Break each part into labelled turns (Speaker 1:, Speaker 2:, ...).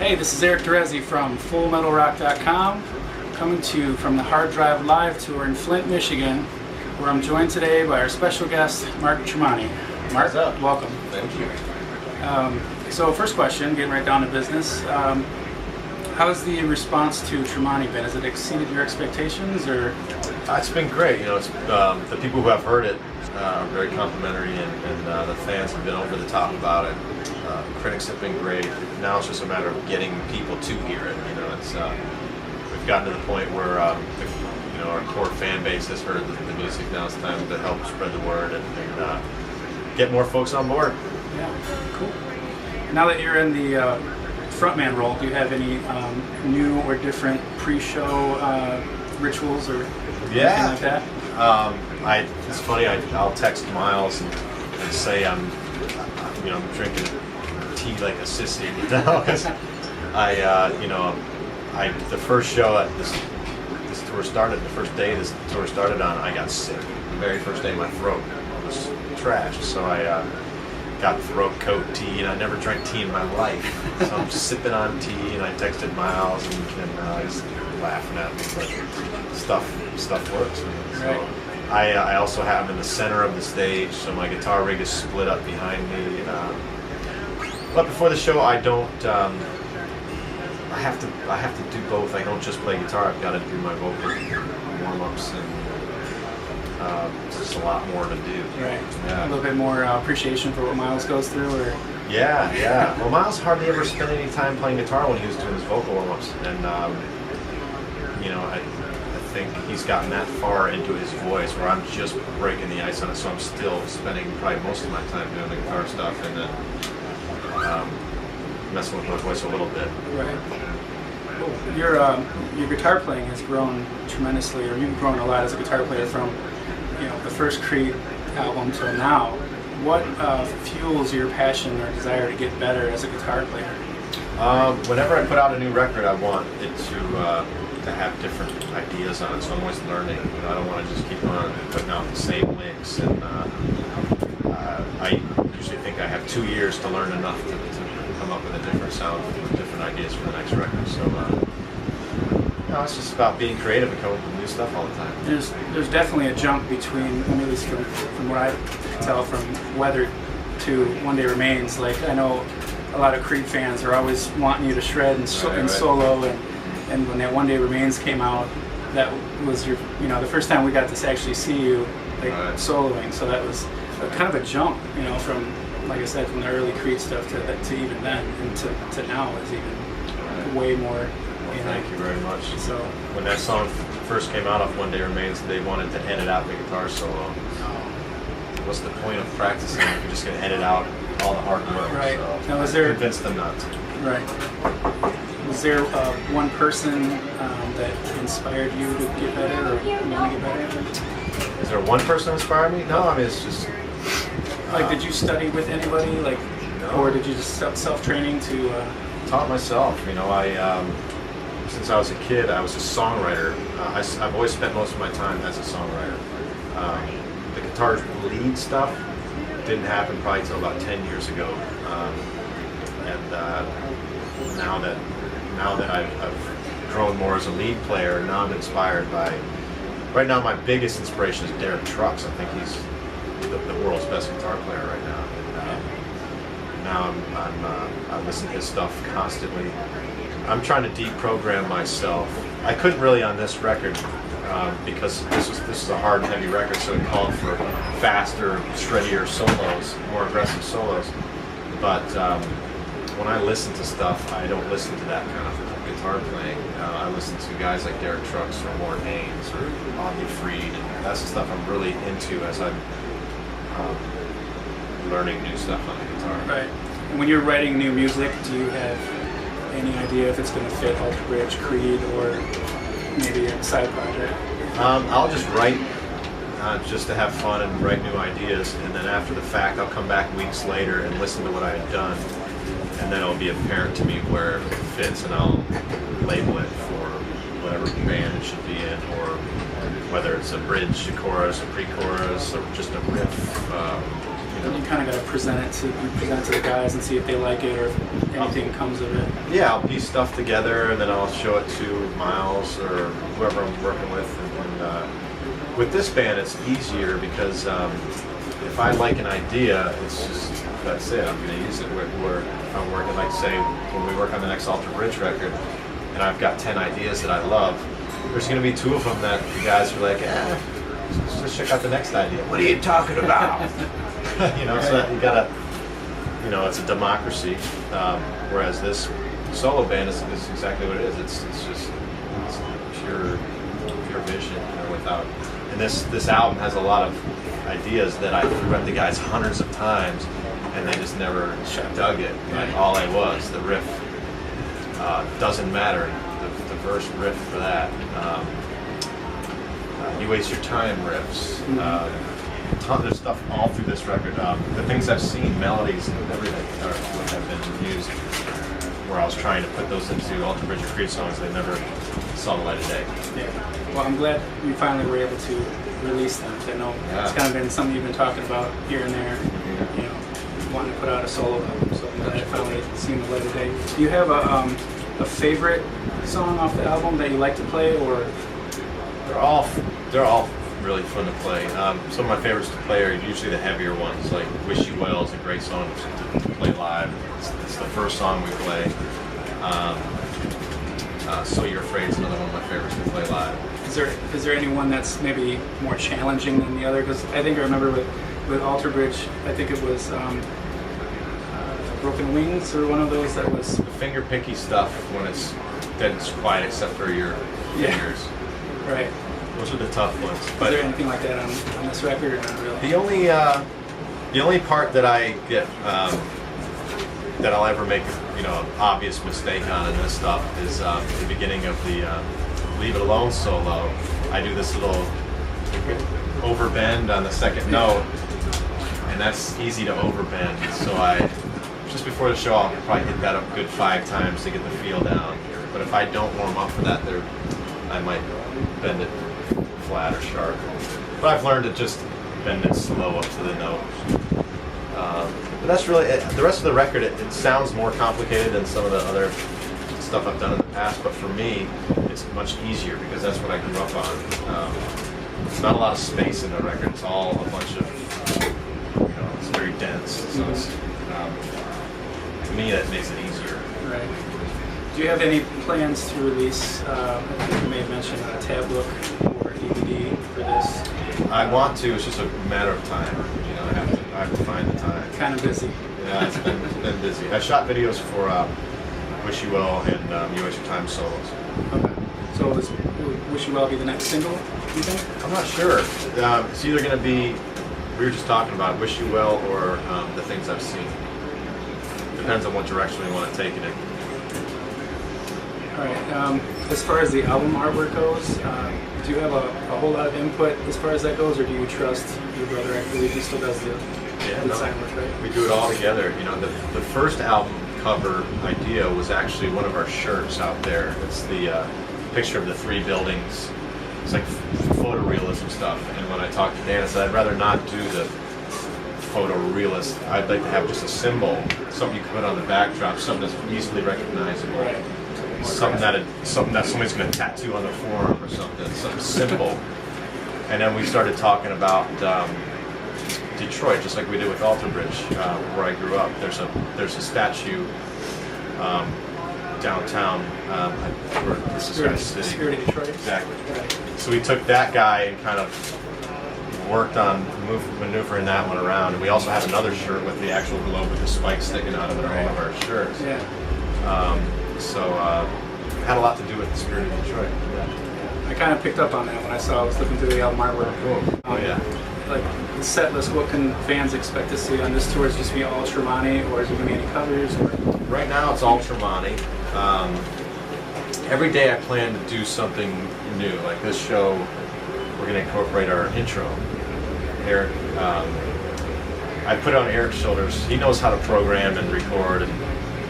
Speaker 1: Hey, this is Eric Terezi from FullMetalRock.com, coming to you from the Hard Drive Live Tour in Flint, Michigan, where I'm joined today by our special guest, Mark Tremonti. Mark,
Speaker 2: what's up?
Speaker 1: Welcome.
Speaker 2: Thank you.
Speaker 1: So first question, getting right down to business. How has the response to Tremonti been? Has it exceeded your expectations, or?
Speaker 2: It's been great. You know, it's, the people who have heard it are very complimentary, and the fans have been over the top about it. Critics have been great. Now it's just a matter of getting people to hear it. You know, it's we've gotten to the point where our core fan base has heard the music. Now it's time to help spread the word and get more folks on board.
Speaker 1: Yeah, cool. Now that you're in the frontman role, do you have any new or different pre-show rituals or anything like that?
Speaker 2: It's funny. I'll text Miles and say I'm drinking tea like a sissy. Because the first show that this tour started, the first day this tour started on, I got sick. The very first day, my throat was trash. So I got throat coat tea, and I never drank tea in my life. So I'm sipping on tea, and I texted Miles, and he's laughing at me, but stuff works. So
Speaker 1: right.
Speaker 2: I also have in the center of the stage, so my guitar rig is split up behind me. But before the show, I don't. I have to do both. I don't just play guitar. I've got to do my vocal warm-ups, and it's just a lot more to do.
Speaker 1: Right.
Speaker 2: Yeah.
Speaker 1: A little bit more appreciation for what Miles goes through, or.
Speaker 2: Yeah. Well, Miles hardly ever spent any time playing guitar when he was doing his vocal warm-ups, and I think he's gotten that far into his voice where I'm just breaking the ice on it, so I'm still spending probably most of my time doing the guitar stuff and then messing with my voice a little bit.
Speaker 1: Right. Cool. Your guitar playing has grown tremendously, or you've grown a lot as a guitar player from the first Creed album till now. What fuels your passion or desire to get better as a guitar player?
Speaker 2: Whenever I put out a new record, I want it to have different ideas on it, so I'm always learning. I don't want to just keep on putting out the same licks, and I usually think I have 2 years to learn enough to come up with a different sound, with different ideas for the next record. So it's just about being creative and coming up with new stuff all the time.
Speaker 1: There's definitely a jump between, at least from what I can tell, from Weather to One Day Remains. Like, I know a lot of Creed fans are always wanting you to shred and solo, and when that One Day Remains came out, that was your, the first time we got to actually see you soloing. So that was kind of a jump, from, like I said, from the early Creed stuff to even then, and to now is even way more.
Speaker 2: Thank you very much.
Speaker 1: So
Speaker 2: when that song first came out off One Day Remains, they wanted to edit out the guitar solo. What's the point of practicing if you're just going to edit out all the hard work?
Speaker 1: Right.
Speaker 2: So
Speaker 1: Now,
Speaker 2: I convinced them not to.
Speaker 1: Right. Was there one person that inspired you to get better, or want to get better?
Speaker 2: Is there one person that inspired me? No, I mean, it's just...
Speaker 1: did you study with anybody, no. Or did you just self-training to...
Speaker 2: Taught myself. Since I was a kid, I was a songwriter. I've always spent most of my time as a songwriter. The guitar lead stuff didn't happen probably until about 10 years ago. Now that I've grown more as a lead player, now I'm inspired by... Right now, my biggest inspiration is Derek Trucks. I think he's the world's best guitar player right now. And now I listen to his stuff constantly. I'm trying to deprogram myself. I couldn't really on this record because this is a hard and heavy record, so it called for faster, shreddier solos, more aggressive solos. But when I listen to stuff, I don't listen to that kind of guitar playing. I listen to guys like Derek Trucks or Warren Haynes or Audley Freed, and that's the stuff I'm really into as I'm learning new stuff on the guitar.
Speaker 1: Right. And when you're writing new music, do you have any idea if it's going to fit Alter Bridge, Creed, or maybe a side project?
Speaker 2: I'll just write just to have fun and write new ideas, and then after the fact I'll come back weeks later and listen to what I had done, and then it'll be apparent to me where it fits, and I'll label it for whatever band it should be in, or whether it's a bridge, a chorus, a pre-chorus, or just a riff.
Speaker 1: you kind of got to present it to the guys and see if they like it or if anything comes of it.
Speaker 2: Yeah, I'll piece stuff together and then I'll show it to Miles or whoever I'm working with. And with this band, it's easier because if I like an idea, it's just, that's it. I'm going to use it. Where I'm working, like say, when we work on the next Alter Bridge record, and I've got 10 ideas that I love, there's going to be 2 of them that the guys are like, let's check out the next idea. What are you talking about? So you gotta, it's a democracy. Whereas this solo band is exactly what it is. It's just pure vision, without. And this album has a lot of ideas that I threw at the guys hundreds of times, and they just never dug it. Like all I was, the riff doesn't matter. The verse riff for that. You waste your time riffs. There's stuff all through this record. The things I've seen, melodies and everything, are what have been used. Where I was trying to put those into Alter Bridge or Creed songs, they never saw the light of day.
Speaker 1: Yeah. Well, I'm glad we finally were able to release them. I know it's kind of been something you've been talking about here and there. Wanting to put out a solo album, so I'm glad it finally seen the light of day. Do you have a favorite song off the album that you like to play, or?
Speaker 2: They're all really fun to play. Some of my favorites to play are usually the heavier ones, like "Wish You Well" is a great song to play live. It's the first song we play. "So You're Afraid" is another one of my favorites to play live.
Speaker 1: Is there anyone that's maybe more challenging than the other? Because I think I remember with Alter Bridge, I think it was Broken Wings or one of those that was
Speaker 2: the finger picky stuff when it's dead quiet except for your fingers.
Speaker 1: Right.
Speaker 2: Those are the tough ones.
Speaker 1: But is there anything like that on this record, or not really?
Speaker 2: The only part that I get that I'll ever make an obvious mistake on in this stuff is the beginning of the "Leave It Alone" solo. I do this little overbend on the second note, and that's easy to overbend. So just before the show, I'll probably hit that up a good 5 times to get the feel down. But if I don't warm up for that, I might bend it flat or sharp. But I've learned to just bend it slow up to the note. But that's really it. The rest of the record, it sounds more complicated than some of the other stuff I've done in the past, but for me, it's much easier because that's what I grew up on. It's not a lot of space in the record. It's all a bunch of, it's very dense. So it's, to me, that makes it easier.
Speaker 1: Right. Do you have any plans to release, I think you may have mentioned a tablook or DVD for this?
Speaker 2: I want to. It's just a matter of time. I have to find the time.
Speaker 1: Kind of busy.
Speaker 2: Yeah, it's been busy. I shot videos for "Wish You Well" and "You Waste Your Time" solos.
Speaker 1: Okay. So will "Wish You Well" be the next single, you think?
Speaker 2: I'm not sure. It's either going to be, we were just talking about "Wish You Well" or "The Things I've Seen." Depends on what direction we want to take it in.
Speaker 1: All right. As far as the album artwork goes, do you have a whole lot of input as far as that goes, or do you trust your brother? I believe he still does the design work, right?
Speaker 2: We do it all together. The first album cover idea was actually one of our shirts out there. It's the picture of the 3 buildings. It's like photorealism stuff. And when I talked to Dan, I said I'd rather not do the photorealist. I'd like to have just a symbol, something you can put on the backdrop, something that's easily recognizable.
Speaker 1: Right.
Speaker 2: Something that somebody's going to tattoo on the forearm or something simple. And then we started talking about Detroit, just like we did with Alter Bridge, where I grew up. There's a statue downtown.
Speaker 1: Spirit of Detroit.
Speaker 2: Exactly.
Speaker 1: Right.
Speaker 2: So we took that guy and kind of worked on maneuvering that one around. And we also had another shirt with the actual globe with the spikes sticking out of it on one of our shirts.
Speaker 1: Yeah.
Speaker 2: Had a lot to do with the Spirit of Detroit.
Speaker 1: Yeah. I kind of picked up on that when I was looking through the album artwork.
Speaker 2: Cool. Oh yeah.
Speaker 1: Like the set list, what can fans expect to see on this tour? Is it just be all Tremonti, or is it going to be any covers? Or?
Speaker 2: Right now it's all Tremonti. Every day I plan to do something new. Like this show, we're going to incorporate our intro. Eric, I put it on Eric's shoulders. He knows how to program and record and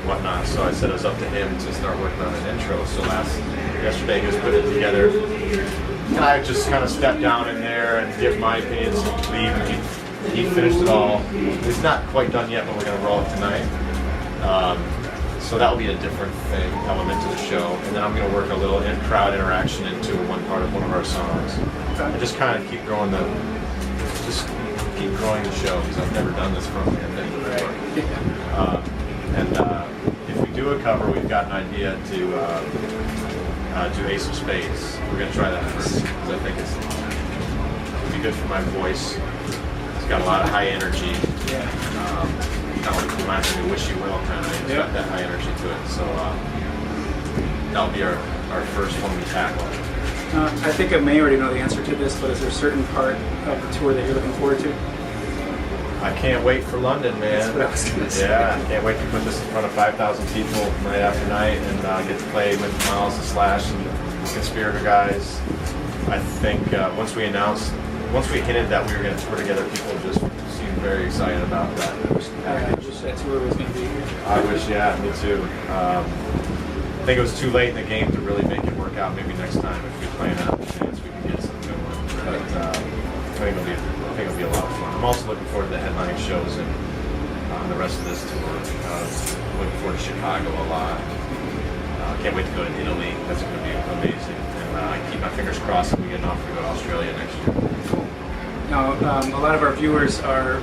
Speaker 2: whatnot, so I said it was up to him to start working on an intro. So yesterday he was putting it together, and I just kind of stepped down in there and give my opinions and leave me. he finished it all. It's not quite done yet, but we're gonna roll it tonight. So that will be a different element to the show. And then I'm gonna work a little crowd interaction into one part of one of our songs. And just kind of keep growing the show, because I've never done this Frontman thing before. If we do a cover, we've got an idea to do Ace of Spades. We're going to try that first, because I think it'll be good for my voice. It's got a lot of high energy.
Speaker 1: Yeah.
Speaker 2: Kind of like reminds me of Wish You Will, kind of. It's got that high energy to it. So that'll be our first one we tackle.
Speaker 1: I think I may already know the answer to this, but is there a certain part of the tour that you're looking forward to?
Speaker 2: I can't wait for London, man.
Speaker 1: That's what I was going to say.
Speaker 2: Yeah, I can't wait to put this in front of 5,000 people night after night and get to play with Miles, the Slash, and the Conspirator guys. I think once we hinted that we were going to tour together, people just seemed very excited about that.
Speaker 1: I wish that tour was going to be here.
Speaker 2: I wish, yeah, me too. I think it was too late in the game to really make it work out. Maybe next time, if we plan out the chance, we can get something going. But I think it'll be a lot of fun. I'm also looking forward to the headlining shows and the rest of this tour. Looking forward to Chicago a lot. Can't wait to go to Italy. That's going to be amazing. And I keep my fingers crossed that we get an offer to go to Australia next year.
Speaker 1: Cool. Now, a lot of our viewers are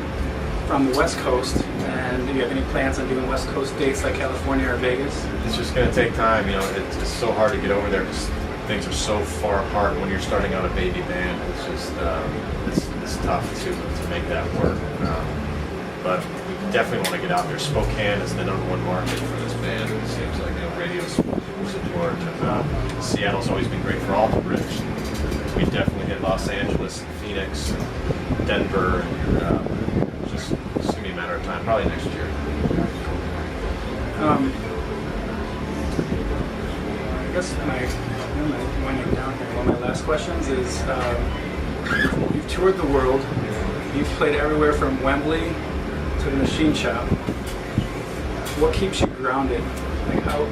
Speaker 1: from the West Coast, and do you have any plans on doing West Coast dates like California or Vegas?
Speaker 2: It's just going to take time. You know, it's so hard to get over there because things are so far apart when you're starting out a baby band. It's just it's tough to make that work. But we definitely want to get out there. Spokane is the #1 market for this band. It seems like, radio support. And Seattle's always been great for Alter Bridge. We definitely hit Los Angeles, and Phoenix, and Denver, and it's gonna be a matter of time. Probably next year.
Speaker 1: I guess I'm winding down here. One of my last questions is, you've toured the world. You've played everywhere from Wembley to the Machine Shop. What keeps you grounded? Like how,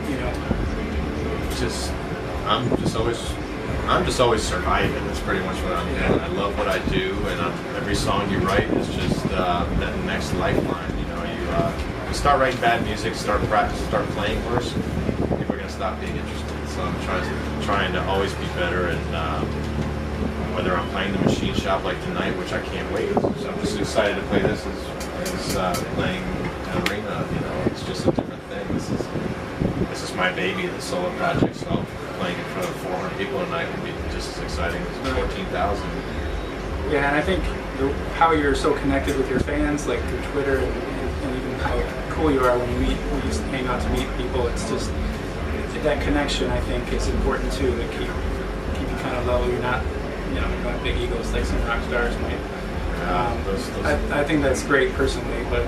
Speaker 2: I'm just always surviving. That's pretty much what I'm doing. I love what I do, and every song you write is just that next lifeline. You start writing bad music, start practice, start playing worse, people are gonna stop being interested. So I'm trying to always be better, and whether I'm playing the Machine Shop like tonight, which I can't wait. So I'm just excited to play this. As playing an arena. It's just a different thing. This is my baby, the solo project. So playing in front of 400 people tonight will be just as exciting as 14,000.
Speaker 1: Yeah, and I think how you're so connected with your fans, like through Twitter, and even how cool you are when you hang out to meet people. It's just that connection. I think is important too. To keep you kind of level. You're not, you don't have big egos like some rock stars might. I think that's great personally, but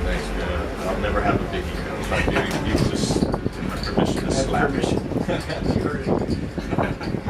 Speaker 2: thanks, man. I'll never have a big ego. If I do, you just give my permission to slap.
Speaker 1: Permission. You heard it.